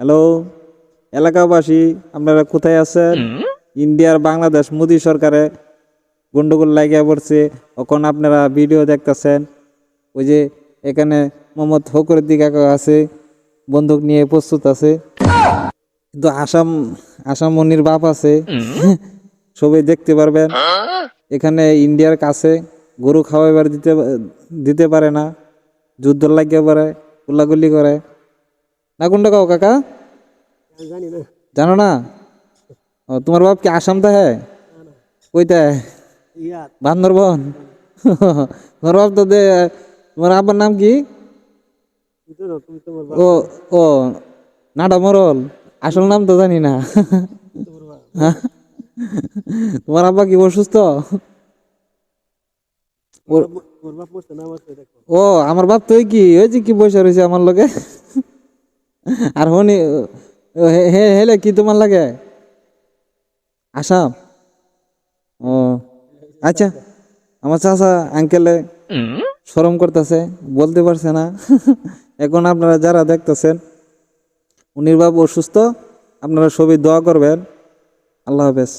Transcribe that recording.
Hello এলাকাবাসী, আপনারা কোথায় আছেন? ইন্ডিয়ার বাংলাদেশ মোদী সরকারে গন্ডগোল লাগিয়ে পড়ছে। এখন আপনারা ভিডিও দেখতেছেন, ওই যে এখানে মোহাম্মদ ফখরুদ্দিন কাকা আছে, বন্দুক নিয়ে প্রস্তুত আছে। কিন্তু আসাম আসাম মনির বাপ আছে, সবাই দেখতে পারবেন। এখানে ইন্ডিয়ার কাছে গরু খাওয়াইবার দিতে দিতে পারে না, যুদ্ধ লাগিয়ে পারে, গুলাগুলি করে না। কোনটা কাও কাকা, জানি না। জানো না? ও, তোমার বাপ কি আসাম থাকে? কইতে ইয়াত বান্দরবন? তোমার বাপ তো তোমার আব্বার নাম কি? তুমি তোমার ও ও নাডা মরল, আসল নাম তো জানি না। হ্যাঁ? তোমার আব্বা কি অসুস্থ? বাপ মরছে না মরছে দেখো। ও আমার বাপ তো কি ওই যে কি বসে রয়েছে আমার লগে। আর হনি হেলে কি তোমার লাগে? আসাম? ও আচ্ছা, আমার চাচা আঙ্কেলে শরম করতেছে, বলতে পারছে না। এখন আপনারা যারা দেখতেছেন, উনির বাপ অসুস্থ, আপনারা সবাই দোয়া করবেন। আল্লাহ হাফেজ।